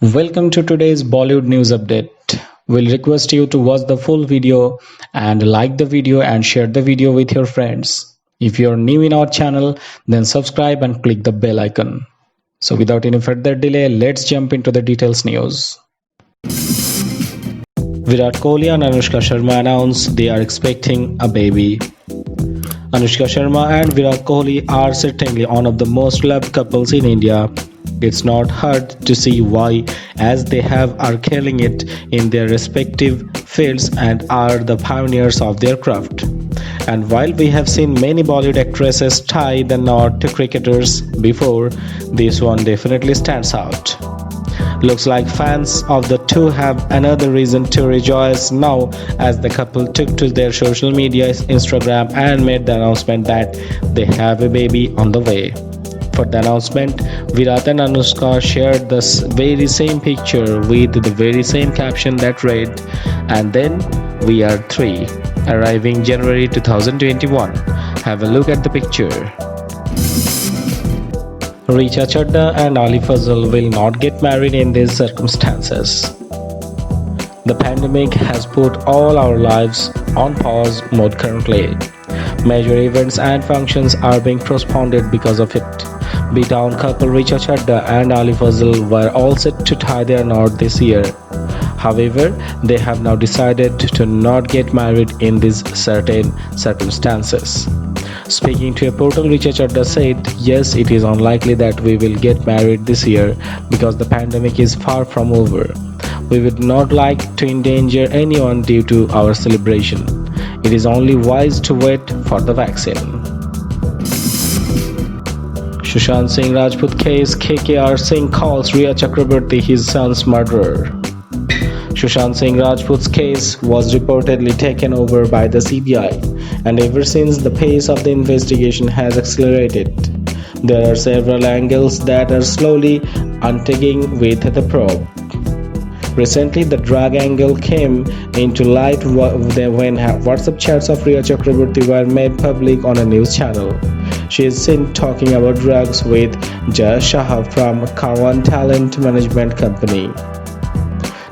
Welcome to today's Bollywood news update. We'll request you to watch the full video and like the video and share the video with your friends. If you're new in our channel, then subscribe and click the bell icon. So without any further delay, let's jump into the details news. Virat Kohli and Anushka Sharma announced they are expecting a baby. Anushka Sharma and Virat Kohli are certainly one of the most loved couples in India. It's not hard to see why, as they are killing it in their respective fields and are the pioneers of their craft. And while we have seen many Bollywood actresses tie the knot to cricketers before, this one definitely stands out. Looks like fans of the two have another reason to rejoice now, as the couple took to their social media, Instagram, and made the announcement that they have a baby on the way. For the announcement, Virat and Anushka shared the very same picture with the very same caption that read, "And then we are three," arriving January 2021. Have a look at the picture. Richa Chadda and Ali Fazal will not get married in these circumstances. The pandemic has put all our lives on pause mode currently. Major events and functions are being postponed because of it. B-Town couple Richa Chadda and Ali Fazal were all set to tie their knot this year. However, they have now decided to not get married in these certain circumstances. Speaking to a portal, Richa Chadda said, "Yes, it is unlikely that we will get married this year because the pandemic is far from over. We would not like to endanger anyone due to our celebration. It is only wise to wait for the vaccine." Sushant Singh Rajput case, KKR Singh calls Rhea Chakraborty his son's murderer. Sushant Singh Rajput's case was reportedly taken over by the CBI, and ever since the pace of the investigation has accelerated. There are several angles that are slowly untagging with the probe. Recently, the drug angle came into light when WhatsApp chats of Rhea Chakraborty were made public on a news channel. She is seen talking about drugs with Jay Shah from Karwan Talent Management Company.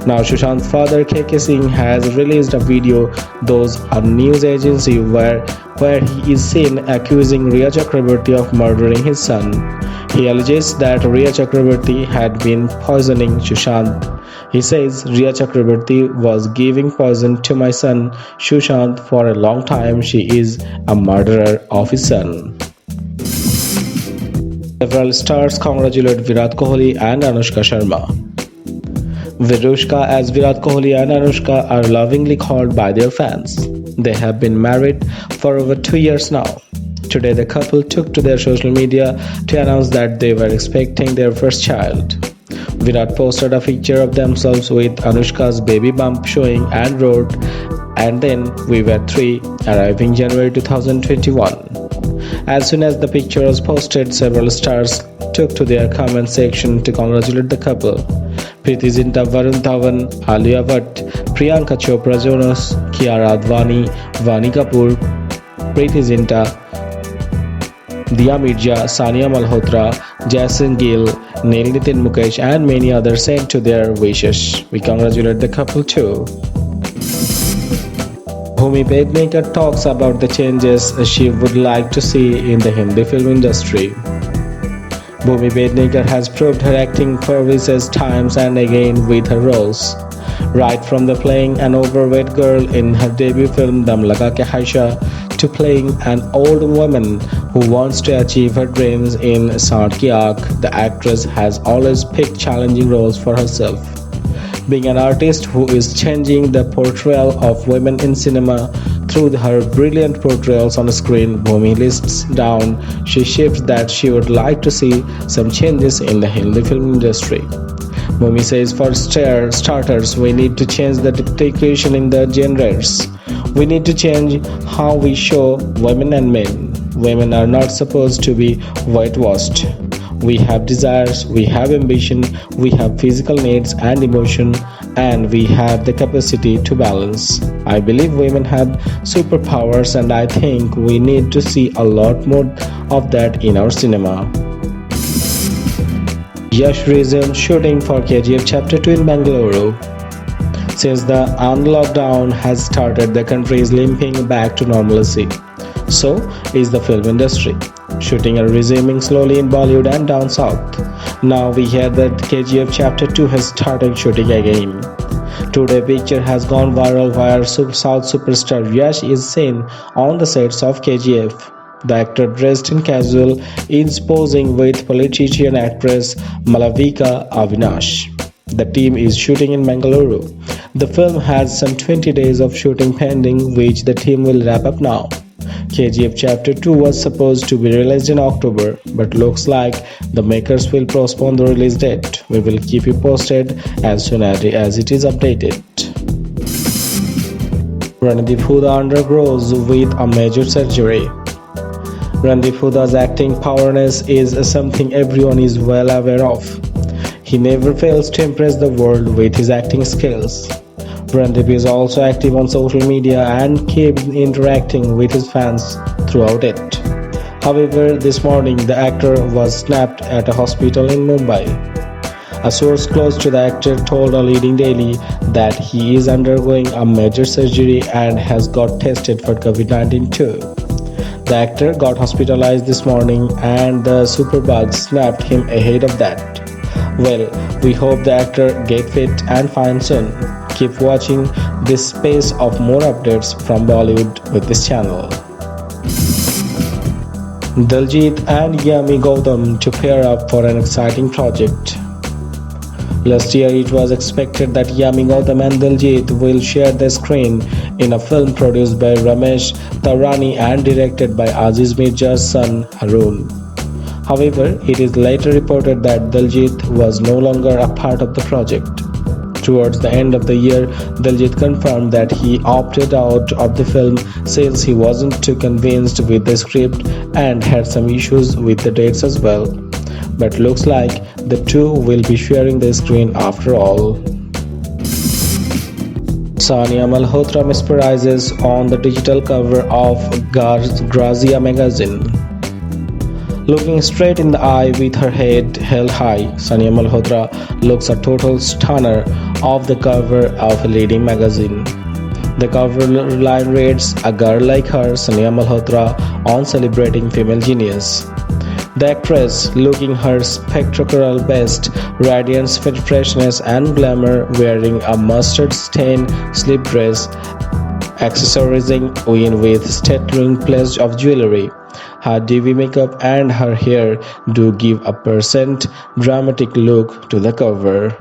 Now, Sushant's father KK Singh has released a video, those a news agency where he is seen accusing Rhea Chakraborty of murdering his son. He alleges that Rhea Chakraborty had been poisoning Sushant. He says, "Rhea Chakraborty was giving poison to my son Sushant for a long time. She is a murderer of his son." Several stars congratulate Virat Kohli and Anushka Sharma. Virushka, as Virat Kohli and Anushka are lovingly called by their fans. They have been married for over 2 years now. Today, the couple took to their social media to announce that they were expecting their first child. Virat posted a picture of themselves with Anushka's baby bump showing and wrote, "And then we were three," arriving January 2021. As soon as the picture was posted, several stars took to their comment section to congratulate the couple. Preity Zinta, Varun Dhawan, Alia Bhatt, Priyanka Chopra Jonas, Kiara Advani, Vani Kapoor, Preity Zinta, Dia Mirza, Sania Malhotra, Jason Gill, Neil Nitin Mukesh, and many others sent to their wishes. We congratulate the couple too. Bhumi Pednekar talks about the changes she would like to see in the Hindi film industry. Bhumi Pednekar has proved her acting prowess times and again with her roles. Right from the playing an overweight girl in her debut film Dam Laga Ke Haisha to playing an old woman who wants to achieve her dreams in Sant Ki Aankh, the actress has always picked challenging roles for herself. Being an artist who is changing the portrayal of women in cinema through her brilliant portrayals on screen, Bhumi lists down she shifts that she would like to see some changes in the Hindi film industry. Bhumi says, "For starters, we need to change the dictation in the genders. We need to change how we show women and men. Women are not supposed to be whitewashed. We have desires, we have ambition, we have physical needs and emotion, and we have the capacity to balance. I believe women have superpowers, and I think we need to see a lot more of that in our cinema." Yash resumed shooting for KGF Chapter 2 in Bengaluru. Since the unlockdown has started, the country is limping back to normalcy. So is the film industry. Shooting are resuming slowly in Bollywood and down south. Now we hear that KGF Chapter 2 has started shooting again. Today, picture has gone viral where South superstar Yash is seen on the sets of KGF. The actor dressed in casual is posing with politician actress Malavika Avinash. The team is shooting in Bengaluru. The film has some 20 days of shooting pending, which the team will wrap up now. KGF Chapter 2 was supposed to be released in October, but looks like the makers will postpone the release date. We will keep you posted as soon as it is updated. Randeep Huda undergoes with a major surgery. Randeep Huda's acting powerness is something everyone is well aware of. He never fails to impress the world with his acting skills. Randeep is also active on social media and keeps interacting with his fans throughout it. However, this morning the actor was snapped at a hospital in Mumbai. A source close to the actor told a leading daily that he is undergoing a major surgery and has got tested for COVID-19 too. The actor got hospitalized this morning and the superbug snapped him ahead of that. Well, we hope the actor get fit and fine soon. Keep watching this space of more updates from Bollywood with this channel. Diljit and Yami Gautam to pair up for an exciting project. Last year, it was expected that Yami Gautam and Diljit will share the screen in a film produced by Ramesh Taurani and directed by Aziz Mirza's son Harun. However, it is later reported that Diljit was no longer a part of the project. Towards the end of the year, Diljit confirmed that he opted out of the film since he wasn't too convinced with the script and had some issues with the dates as well. But looks like the two will be sharing the screen after all. Sania Malhotra mesmerizes on the digital cover of Grazia magazine. Looking straight in the eye with her head held high, Sania Malhotra looks a total stunner of the cover of a leading magazine. The cover line reads, "A girl like her, Sania Malhotra, on celebrating female genius." The actress, looking her spectacular best, radiance, freshness and glamour, wearing a mustard-stained slip dress, accessorizing with sterling pledge of jewelry. Her dewy makeup and her hair do give a dramatic look to the cover.